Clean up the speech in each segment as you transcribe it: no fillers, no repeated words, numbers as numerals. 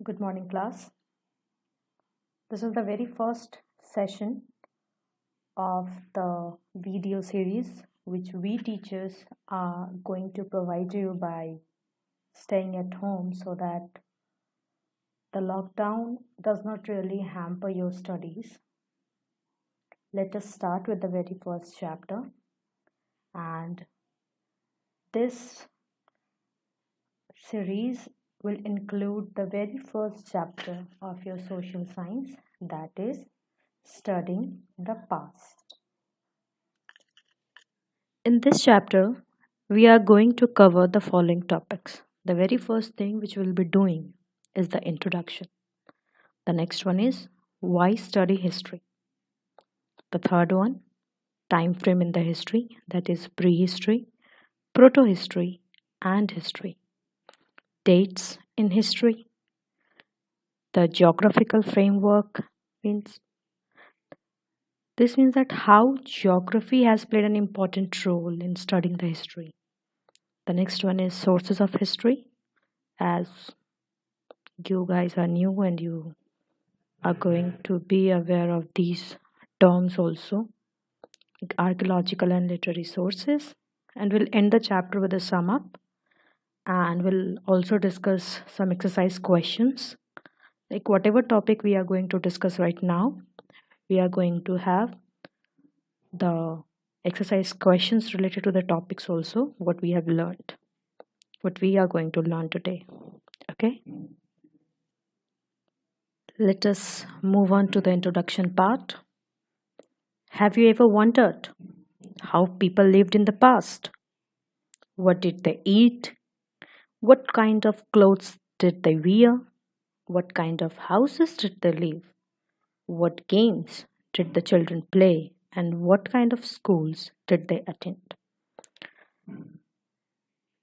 Good morning, class. This is the very first session of the video series which we teachers are going to provide you by staying at home so that the lockdown does not really hamper your studies. Let us start with the very first chapter, and this series will include the very first chapter of your social science, that is studying the past. In this chapter, we are going to cover the following topics. The very first thing which we'll be doing is the introduction. The next one is why study history. The third one, time frame in the history, that is prehistory, proto-history, and history. Dates in history. The geographical framework means this means that how geography has played an important role in studying the history. The next one is sources of history, as you guys are new and you are going to be aware of these terms also, like archaeological and literary sources. And we'll end the chapter with a sum up, and we'll also discuss some exercise questions. Like whatever topic we are going to discuss right now, we are going to have the exercise questions related to the topics also, what we have learned, what we are going to learn today. Okay, let us move on to the introduction part. Have you ever wondered how people lived in the past? What did they eat? What kind of clothes did they wear? What kind of houses did they live? What games did the children play? And what kind of schools did they attend?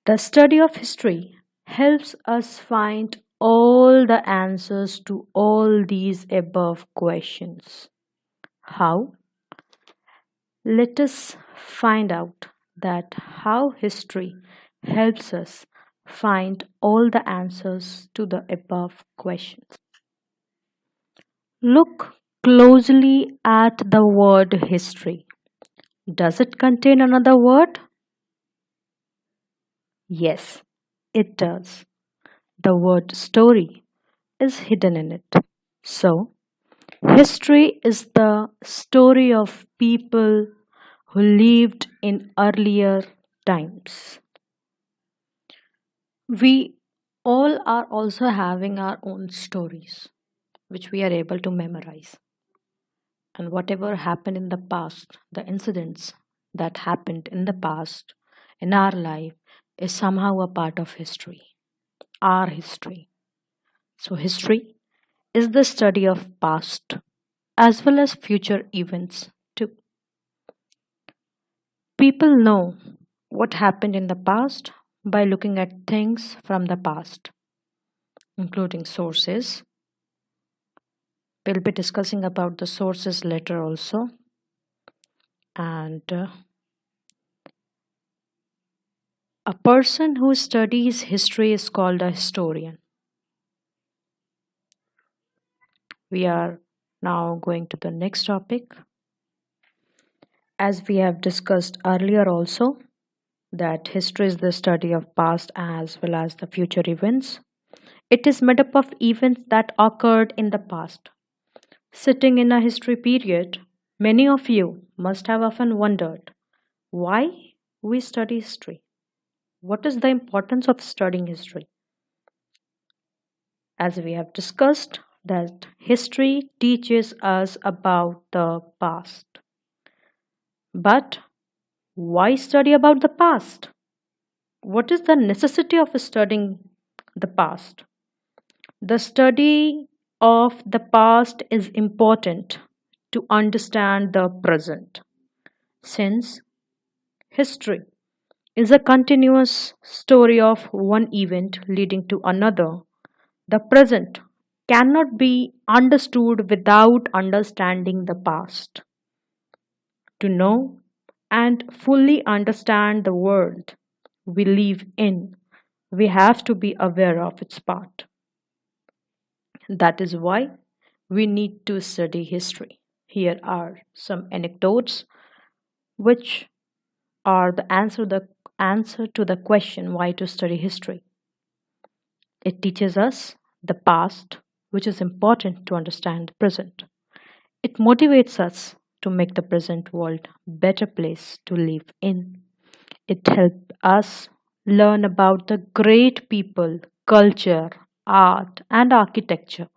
The study of history helps us find all the answers to all these above questions. How? Let us find out that how history helps us find all the answers to the above questions. Look closely at the word history. Does it contain another word? Yes, it does. The word story is hidden in it. So, history is the story of people who lived in earlier times. We all are also having our own stories, which we are able to memorize. And whatever happened in the past, the incidents that happened in the past in our life is somehow a part of history, our history. So, history is the study of past as well as future events too. People know what happened in the past by looking at things from the past, including sources. We'll be discussing about the sources later also. And a person who studies history is called a historian. We are now going to the next topic. As we have discussed earlier also, that history is the study of past as well as the future events. It is made up of events that occurred in the past. Sitting in a history period, many of you must have often wondered why we study history. What is the importance of studying history? As we have discussed, that history teaches us about the past. But why study about the past? What is the necessity of studying the past? The study of the past is important to understand the present, since history is a continuous story of one event leading to another. The present cannot be understood without understanding the past. To know and fully understand the world we live in, we have to be aware of its part. That is why we need to study history. Here are some anecdotes which are the answer to the question why to study history. It teaches us the past, which is important to understand the present. It motivates us to make the present world a better place to live in. It helps us learn about the great people, culture, art, and architecture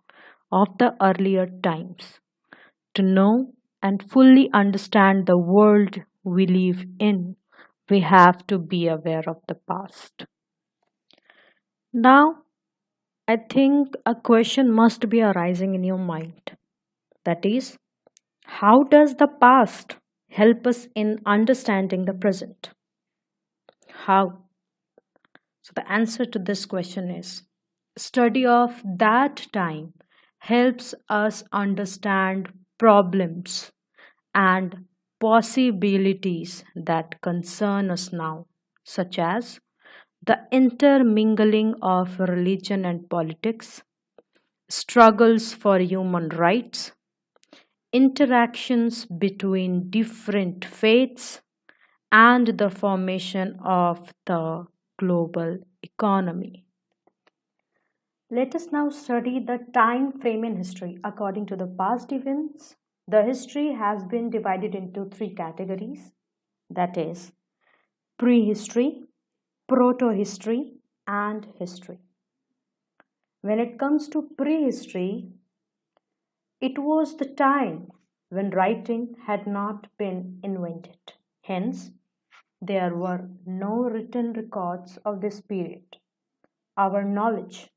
of the earlier times. To know and fully understand the world we live in, we have to be aware of the past. Now, I think a question must be arising in your mind. That is, how does the past help us in understanding the present? How? So the answer to this question is study of that time helps us understand problems and possibilities that concern us now, such as the intermingling of religion and politics, struggles for human rights, interactions between different faiths, and the formation of the global economy. Let us now study the time frame in history. According to the past events, the history has been divided into three categories, that is, prehistory, proto-history, and history. When it comes to prehistory, it was the time when writing had not been invented. Hence, there were no written records of this period. Our knowledge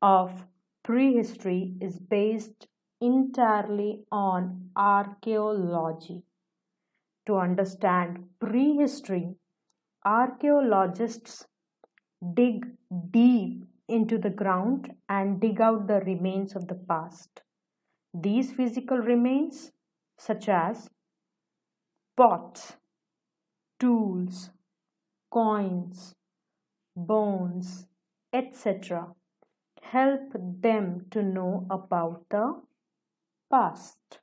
of prehistory is based entirely on archaeology. To understand prehistory, archaeologists dig deep into the ground and dig out the remains of the past. These physical remains, such as pots, tools, coins, bones, etc., help them to know about the past.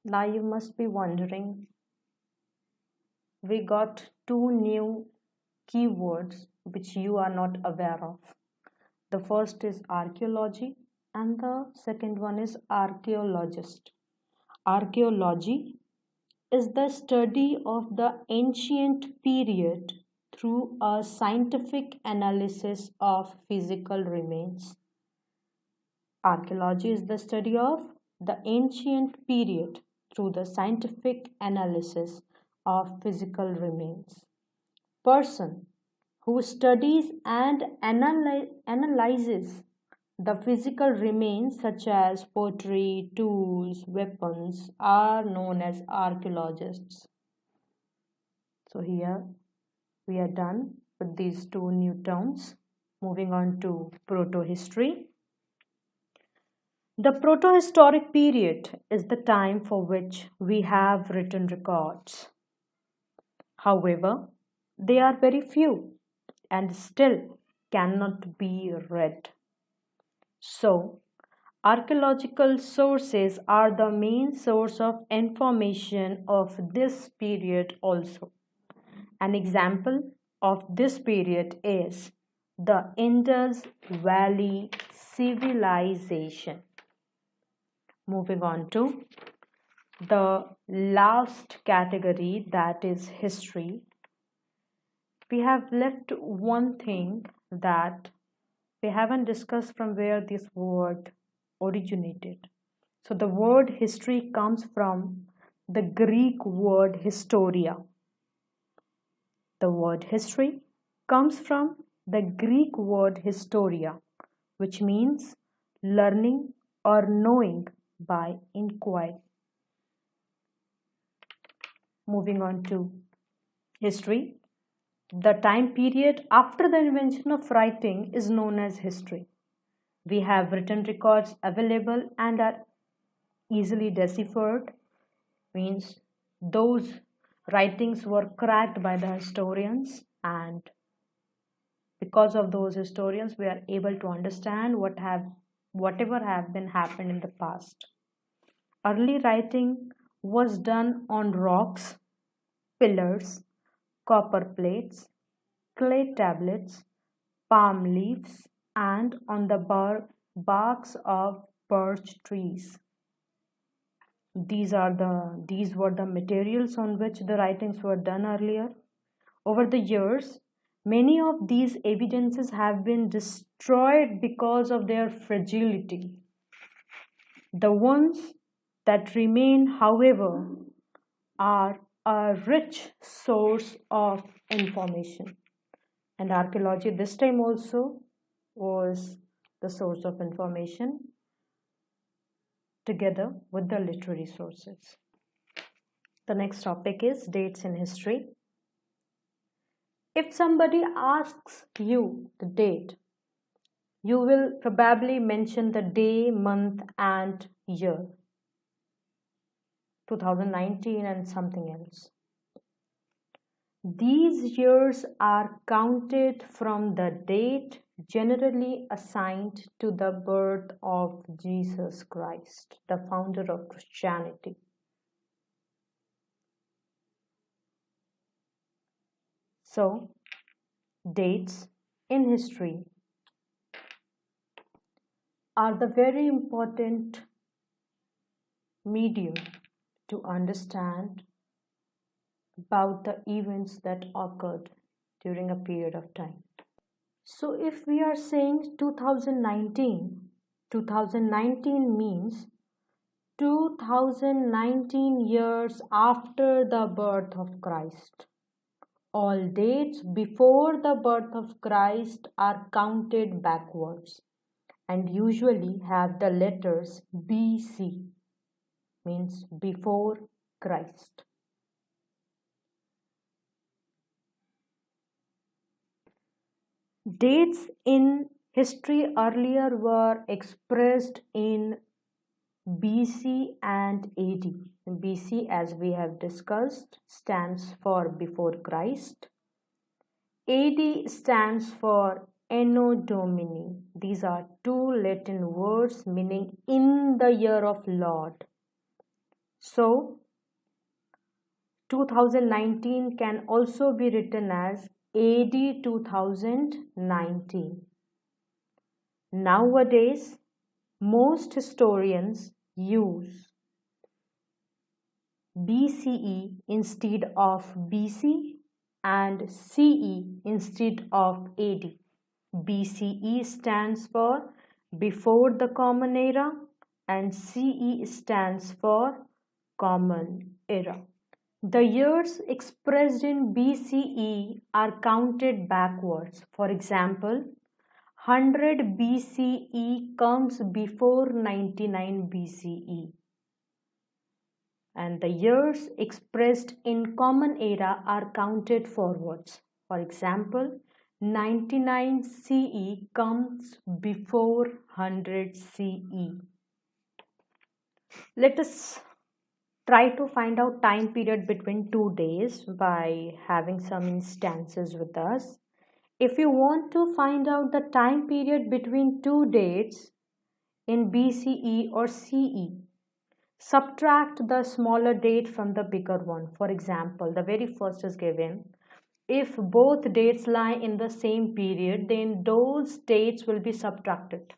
Now you must be wondering, we got two new keywords which you are not aware of. The first is archaeology and the second one is archaeologist. Archaeology is the study of the ancient period through a scientific analysis of physical remains. Archaeology is the study of the ancient period through the scientific analysis of physical remains. Person who studies and analyzes the physical remains such as pottery, tools, weapons are known as archaeologists. So here we are done with these two new terms. Moving on to proto-history. The protohistoric period is the time for which we have written records. However, they are very few and still cannot be read. So, archaeological sources are the main source of information of this period also. An example of this period is the Indus Valley Civilization. Moving on to the last category, that is history. We have left one thing that we haven't discussed, from where this word originated. So the word history comes from the Greek word historia. The word history comes from the Greek word historia, which means learning or knowing by inquiry. Moving on to history. The time period after the invention of writing is known as history. We have written records available and are easily deciphered, means those writings were cracked by the historians, and because of those historians we are able to understand what have whatever have been happened in the past. Early writing was done on rocks, pillars, copper plates, clay tablets, palm leaves, and on the barks of birch trees. These were the materials on which the writings were done earlier. Over the years, many of these evidences have been destroyed because of their fragility. The ones that remain, however, are a rich source of information. And archaeology this time also was the source of information together with the literary sources. The next topic is dates in history. If somebody asks you the date, you will probably mention the day, month, and year, 2019 and something else. These years are counted from the date generally assigned to the birth of Jesus Christ, the founder of Christianity. So, dates in history are the very important medium to understand about the events that occurred during a period of time. So, if we are saying 2019, 2019 means 2019 years after the birth of Christ. All dates before the birth of Christ are counted backwards and usually have the letters BC, means before Christ. Dates in history earlier were expressed in BC and AD. BC, as we have discussed, stands for before Christ. AD stands for Anno Domini. These are two Latin words meaning in the year of Lord. So, 2019 can also be written as AD 2019. Nowadays, most historians use BCE instead of BC and CE instead of AD. BCE stands for before the Common Era and CE stands for Common Era. The years expressed in BCE are counted backwards. For example, 100 BCE comes before 99 BCE. And the years expressed in Common Era are counted forwards. For example, 99 CE comes before 100 CE. Let us try to find out time period between 2 days by having some instances with us. If you want to find out the time period between two dates in BCE or CE, subtract the smaller date from the bigger one. For example, the very first is given. If both dates lie in the same period, then those dates will be subtracted.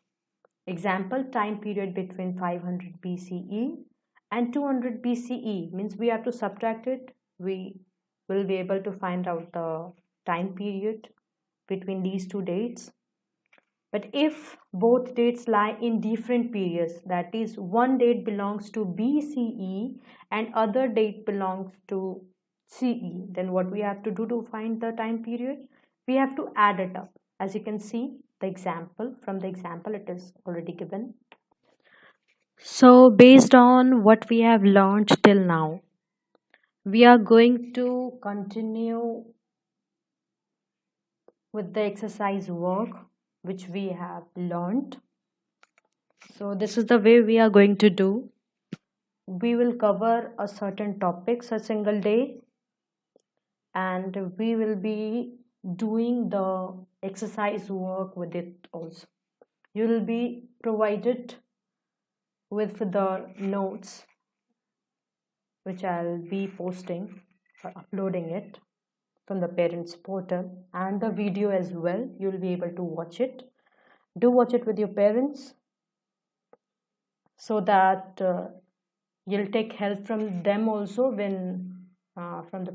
Example, time period between 500 BCE and 200 BCE means we have to subtract it. We will be able to find out the time period between these two dates. But if both dates lie in different periods, that is, one date belongs to BCE and other date belongs to CE, then what we have to do to find the time period? We have to add it up. As you can see, from the example it is already given. So, based on what we have learned till now, we are going to continue with the exercise work which we have learned. So, this is the way we are going to do. We will cover a certain topics a single day, and we will be doing the exercise work with it also. You will be provided with the notes which I'll be posting or uploading it from the parents portal, and the video as well. You'll be able to watch it. Do watch it with your parents so that you'll take help from them also when from the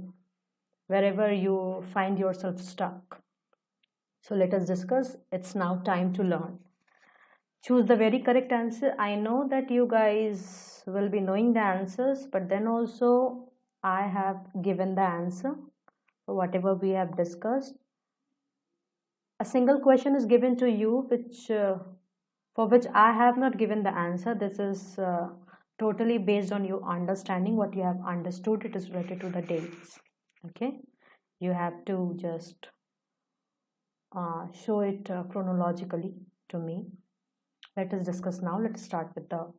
wherever you find yourself stuck. So let us discuss. It's now time to learn. Choose the very correct answer. I know that you guys will be knowing the answers, but then also I have given the answer for whatever we have discussed. A single question is given to you which for which I have not given the answer. This is totally based on your understanding. What you have understood, it is related to the dates. Okay, you have to just show it chronologically to me. Let us discuss now. Let's start with the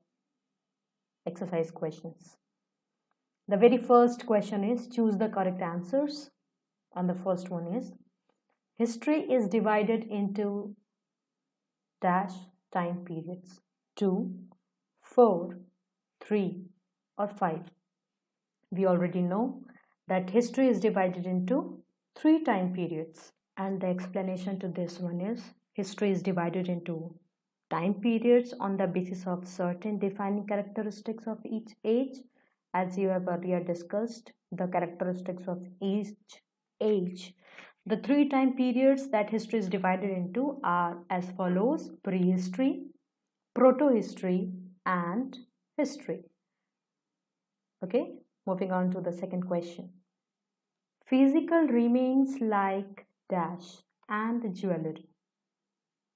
exercise questions. The very first question is choose the correct answers. And the first one is history is divided into dash time periods 2, 4, 3, or 5. We already know that history is divided into 3 time periods, and the explanation to this one is history is divided into time periods on the basis of certain defining characteristics of each age. As you have earlier discussed, the characteristics of each age. The 3 time periods that history is divided into are as follows: prehistory, proto-history, and history. Okay, moving on to the second question. Physical remains like dash and jewelry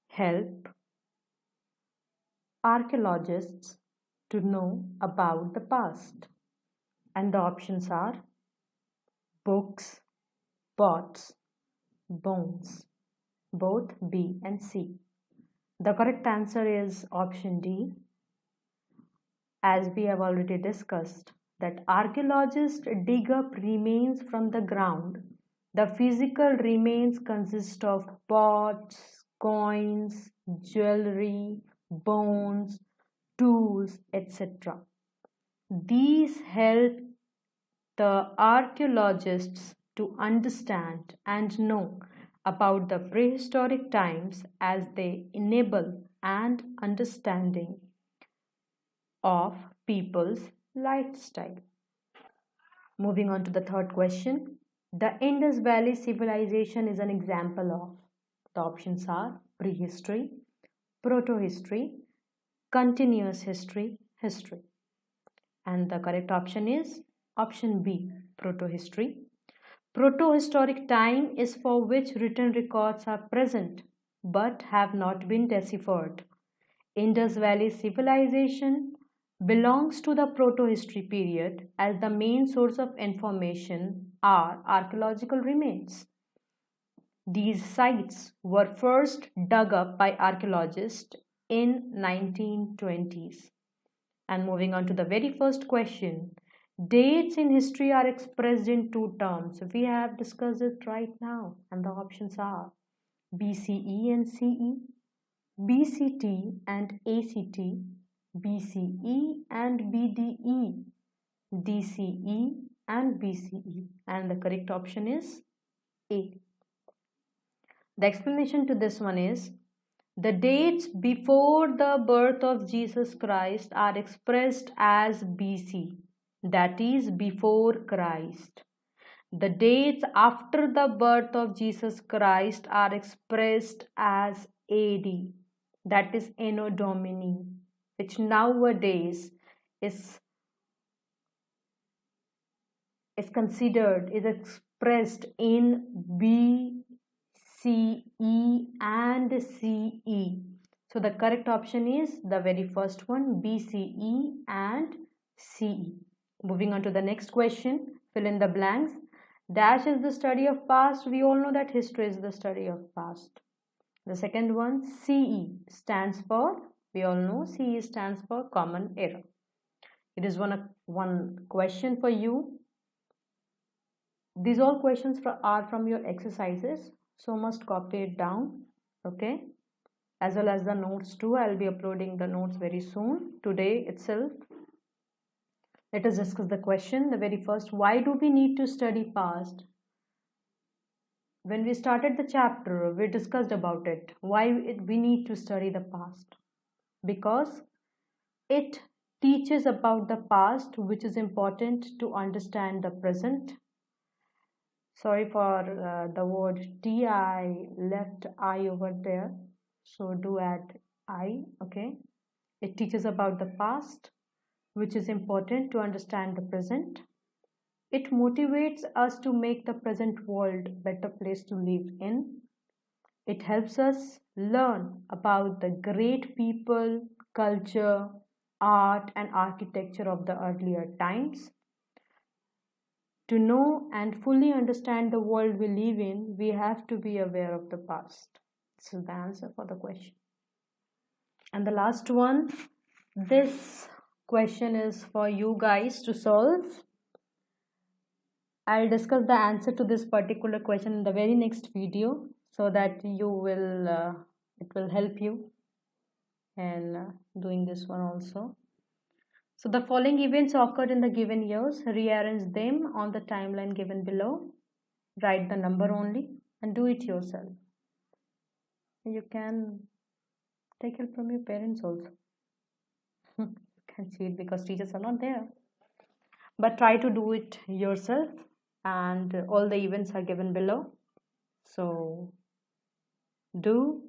help archaeologists to know about the past. And the options are books, pots, bones, both B and C. The correct answer is option D. As we have already discussed, that archaeologists dig up remains from the ground. The physical remains consist of pots, coins, jewelry, bones, tools, etc. These help the archaeologists to understand and know about the prehistoric times, as they enable and understanding of people's lifestyle. Moving on to the third question. The Indus Valley civilization is an example of. The options are prehistory, proto-history, continuous history, history. And the correct option is option B, proto-history. Proto-historic time is for which written records are present but have not been deciphered. Indus Valley civilization belongs to the proto-history period, as the main source of information are archaeological remains. These sites were first dug up by archaeologists in 1920s. And moving on to the very first question, dates in history are expressed in 2 terms. We have discussed it right now, and the options are BCE and CE, BCT and ACT, BCE and BDE, DCE and BCE, and the correct option is A. The explanation to this one is the dates before the birth of Jesus Christ are expressed as BC, that is before Christ. The dates after the birth of Jesus Christ are expressed as AD, that is Anno Domini, which nowadays is expressed in BCE and CE. So the correct option is the very first one, BCE and CE. Moving on to the next question, fill in the blanks. Dash is the study of past. We all know that history is the study of past. The second one, CE, stands for, we all know CE stands for common era. It is one question for you. These all questions are from your exercises, so must copy it down. Okay. as well as the notes too. I'll be uploading the notes very soon, today itself. Let us discuss the question. The very first, why do we need to study past? When we started the chapter, we discussed about it. We need to study the past? Because it teaches about the past, which is important to understand the present. Sorry for the word T. I left I over there. So do add I, okay? It teaches about the past, which is important to understand the present. It motivates us to make the present world a better place to live in. It helps us learn about the great people, culture, art, and architecture of the earlier times. To know and fully understand the world we live in, we have to be aware of the past. This is the answer for the question. And the last one, this question is for you guys to solve. I'll discuss the answer to this particular question in the very next video so that it will help you in doing this one also. So the following events occurred in the given years. Rearrange them on the timeline given below. Write the number only and do it yourself. You can take help from your parents also. You can see it because teachers are not there. But try to do it yourself, and all the events are given below. So do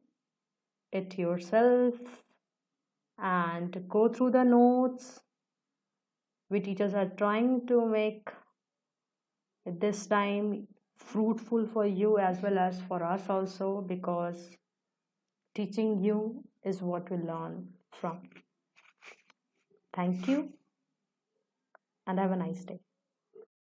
it yourself and go through the notes. We teachers are trying to make this time fruitful for you as well as for us also, because teaching you is what we learn from. Thank you and have a nice day.